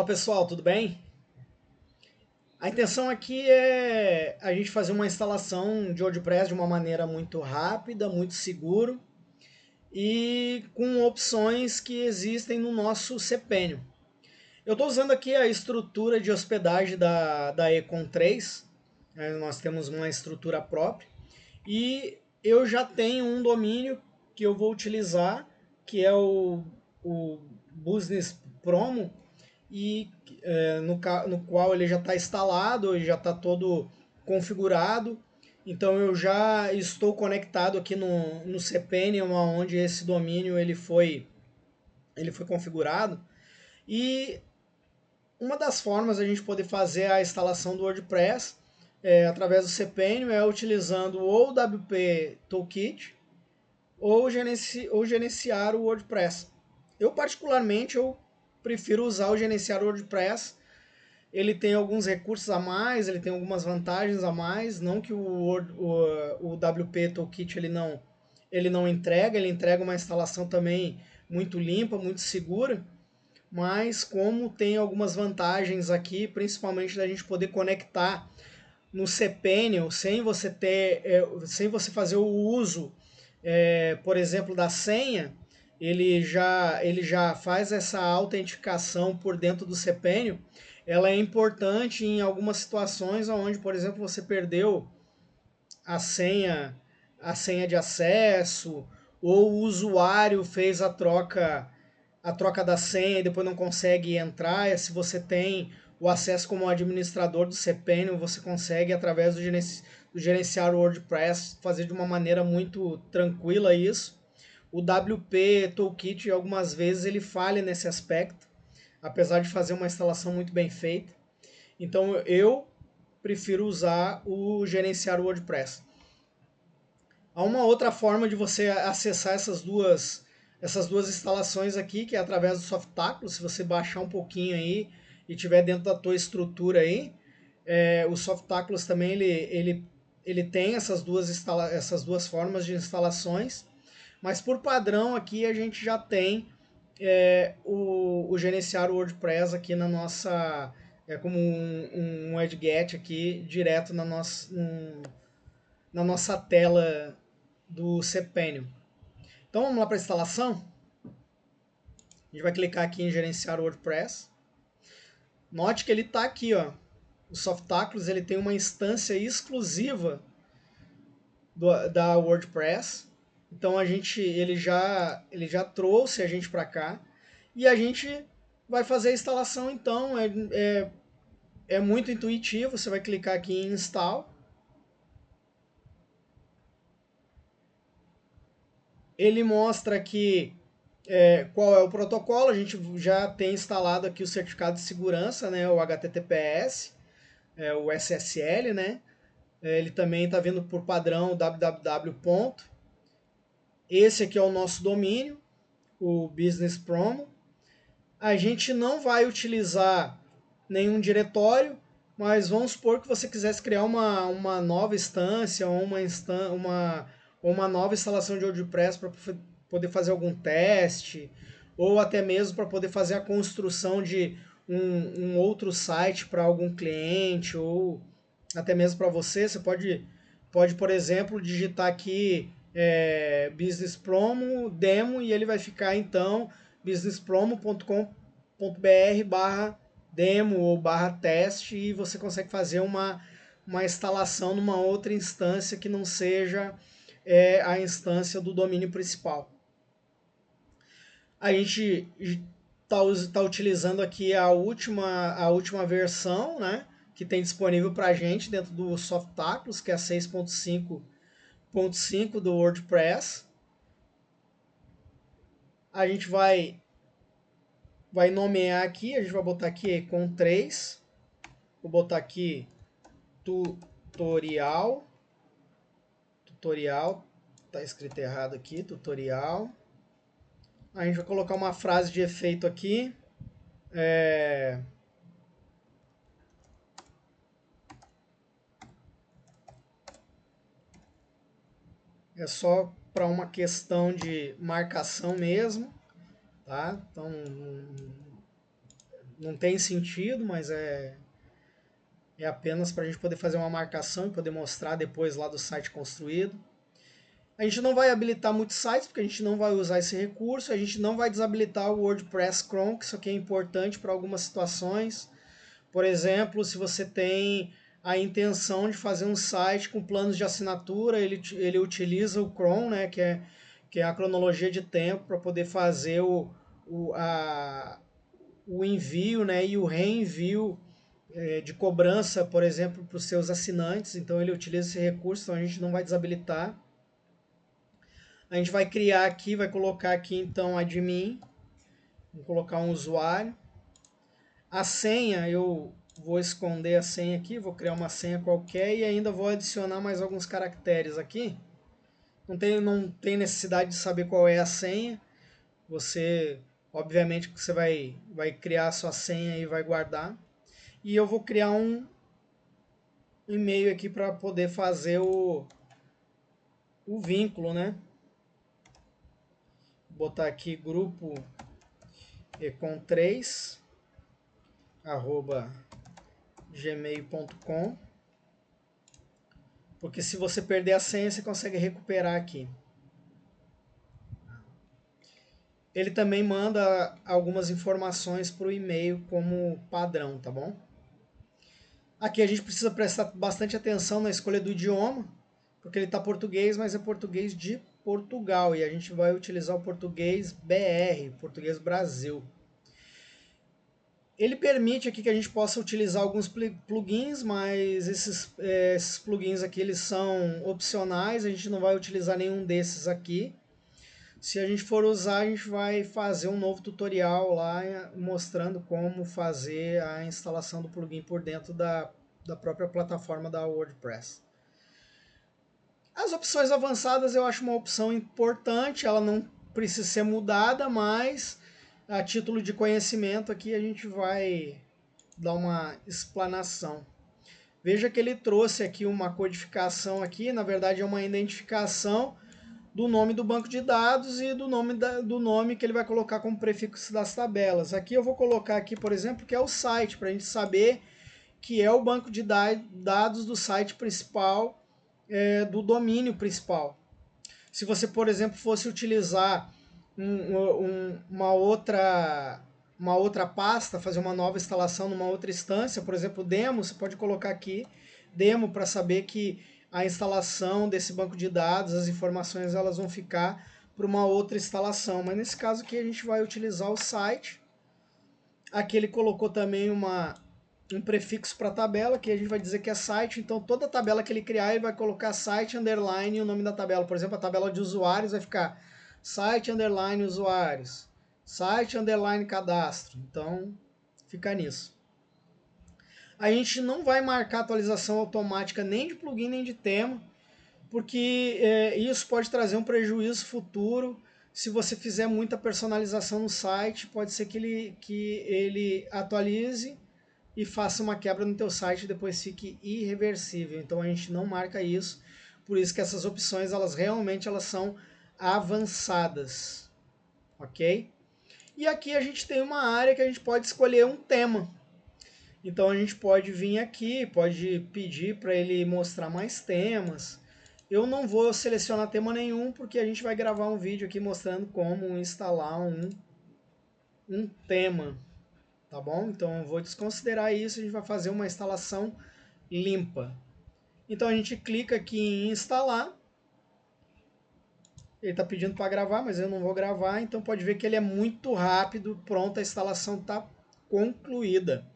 Fala pessoal, tudo bem? A intenção aqui é a gente fazer uma instalação de WordPress de uma maneira muito rápida, muito seguro e com opções que existem no nosso cPanel. Eu estou usando aqui a estrutura de hospedagem da Econ 3, nós temos uma estrutura própria e eu já tenho um domínio que eu vou utilizar, que é o Business Promo, e no qual ele já está instalado, ele já está todo configurado. Então eu já estou conectado aqui no cPanel, onde esse domínio ele foi configurado. E uma das formas a gente poder fazer a instalação do WordPress através do cPanel é utilizando ou o WP Toolkit ou gerenciar o WordPress. Eu particularmente eu prefiro usar o gerenciar o WordPress. Ele tem alguns recursos a mais, ele tem algumas vantagens a mais, não que o WP Toolkit ele não entrega, ele entrega uma instalação também muito limpa, muito segura, mas como tem algumas vantagens aqui, principalmente da gente poder conectar no cPanel sem você fazer o uso, por exemplo, da senha. Ele já faz essa autenticação por dentro do cPanel. Ela é importante em algumas situações onde, por exemplo, você perdeu a senha, a senha de acesso, ou o usuário fez a troca da senha e depois não consegue entrar. Se você tem o acesso como administrador do cPanel, você consegue, através do gerenciar o WordPress, fazer de uma maneira muito tranquila isso. O WP Toolkit, algumas vezes, ele falha nesse aspecto, apesar de fazer uma instalação muito bem feita. Então eu prefiro usar o gerenciar o WordPress. Há uma outra forma de você acessar essas duas instalações aqui, que é através do Softaculous. Se você baixar um pouquinho aí e tiver dentro da tua estrutura aí, o Softaculous também ele tem essas duas formas de instalações, mas por padrão aqui a gente já tem o gerenciar o WordPress aqui na nossa, como um widget aqui direto na nossa tela do cPanel. Então vamos lá para a instalação. A gente vai clicar aqui em gerenciar o WordPress. Note que ele está aqui, ó. O Softaculous ele tem uma instância exclusiva da WordPress. Então ele já trouxe a gente para cá e a gente vai fazer a instalação. Então é muito intuitivo. Você vai clicar aqui em Install. Ele mostra aqui qual é o protocolo. A gente já tem instalado aqui o certificado de segurança, né, o HTTPS, o SSL, né? Ele também está vindo por padrão www. Esse aqui é o nosso domínio, o Business Promo. A gente não vai utilizar nenhum diretório, mas vamos supor que você quisesse criar uma nova instância ou uma nova instalação de WordPress para poder fazer algum teste, ou até mesmo para poder fazer a construção de um outro site para algum cliente, ou até mesmo para você. Você pode, por exemplo, digitar aqui Business Promo Demo, e ele vai ficar então businesspromo.com.br/demo ou /teste, e você consegue fazer uma instalação numa outra instância que não seja a instância do domínio principal. A gente está utilizando aqui a última versão, né, que tem disponível para a gente dentro do Softaculous, que é a 6.5.5 do WordPress. A gente vai nomear aqui, a gente vai botar aqui Econ 3, vou botar aqui tutorial, tá escrito errado aqui, tutorial. A gente vai colocar uma frase de efeito aqui, é só para uma questão de marcação mesmo, tá? Então não tem sentido, mas é apenas para a gente poder fazer uma marcação e poder mostrar depois lá do site construído. A gente não vai habilitar muitos sites, porque a gente não vai usar esse recurso. A gente não vai desabilitar o WordPress Chrome, que isso aqui é importante para algumas situações. Por exemplo, se você tem a intenção de fazer um site com planos de assinatura, ele utiliza o Chrome, né, que é a cronologia de tempo, para poder fazer o envio, né, e o reenvio de cobrança, por exemplo, para os seus assinantes. Então ele utiliza esse recurso, então a gente não vai desabilitar. A gente vai criar aqui, vai colocar aqui então admin, vou colocar um usuário. A senha, eu vou esconder a senha aqui, vou criar uma senha qualquer e ainda vou adicionar mais alguns caracteres aqui. Não tem necessidade de saber qual é a senha. Você, obviamente, você vai criar a sua senha e vai guardar. E eu vou criar um e-mail aqui para poder fazer o vínculo, né? Vou botar aqui grupo econ3 @gmail.com, porque se você perder a senha você consegue recuperar aqui. Ele também manda algumas informações para o e-mail como padrão, tá bom? Aqui a gente precisa prestar bastante atenção na escolha do idioma, porque ele está português, mas é português de Portugal, e a gente vai utilizar o português BR, português Brasil. Ele permite aqui que a gente possa utilizar alguns plugins, mas esses plugins aqui eles são opcionais, a gente não vai utilizar nenhum desses aqui. Se a gente for usar, a gente vai fazer um novo tutorial lá mostrando como fazer a instalação do plugin por dentro da própria plataforma da WordPress. As opções avançadas eu acho uma opção importante, ela não precisa ser mudada, mas a título de conhecimento aqui a gente vai dar uma explanação. Veja que ele trouxe aqui uma codificação aqui, na verdade é uma identificação do nome do banco de dados e do nome que ele vai colocar como prefixo das tabelas. Aqui eu vou colocar aqui, por exemplo, que é o site, para a gente saber que é o banco de dados do site principal, do domínio principal. Se você, por exemplo, fosse utilizar uma outra pasta, fazer uma nova instalação numa outra instância, por exemplo, demo, você pode colocar aqui demo para saber que a instalação desse banco de dados, as informações elas vão ficar para uma outra instalação. Mas nesse caso aqui a gente vai utilizar o site. Aqui ele colocou também um prefixo para a tabela, que a gente vai dizer que é site. Então toda tabela que ele criar, ele vai colocar site underline e o nome da tabela. Por exemplo, a tabela de usuários vai ficar site underline usuários, site underline cadastro. Então fica nisso. A gente não vai marcar atualização automática nem de plugin nem de tema, porque isso pode trazer um prejuízo futuro. Se você fizer muita personalização no site, pode ser que ele atualize e faça uma quebra no teu site e depois fique irreversível. Então a gente não marca isso, por isso que essas opções elas realmente elas são avançadas, ok? E aqui a gente tem uma área que a gente pode escolher um tema. Então a gente pode vir aqui, pode pedir para ele mostrar mais temas. Eu não vou selecionar tema nenhum, porque a gente vai gravar um vídeo aqui mostrando como instalar um tema, tá bom? Então eu vou desconsiderar isso, a gente vai fazer uma instalação limpa. Então a gente clica aqui em instalar. Ele está pedindo para gravar, mas eu não vou gravar, então pode ver que ele é muito rápido, pronto, a instalação está concluída.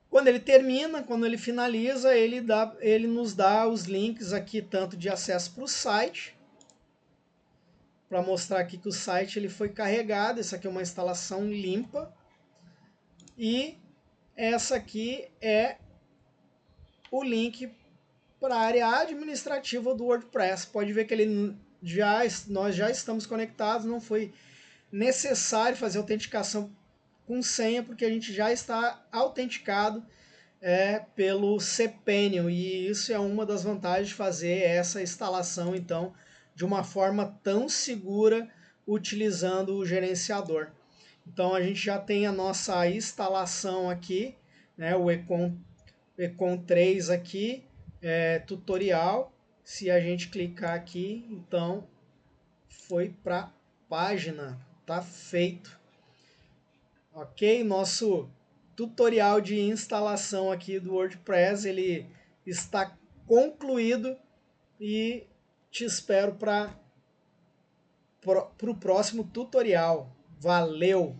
Quando ele termina, quando ele finaliza, ele nos dá os links aqui, tanto de acesso para o site, para mostrar aqui que o site ele foi carregado. Essa aqui é uma instalação limpa. E essa aqui é o link para a área administrativa do WordPress. Pode ver que nós já estamos conectados, não foi necessário fazer autenticação com senha, porque a gente já está autenticado pelo cPanel, e isso é uma das vantagens de fazer essa instalação então de uma forma tão segura utilizando o gerenciador. Então a gente já tem a nossa instalação aqui, né? O Econ 3 aqui, tutorial. Se a gente clicar aqui, então foi para a página, tá feito. Ok, nosso tutorial de instalação aqui do WordPress, ele está concluído e te espero para o próximo tutorial. Valeu!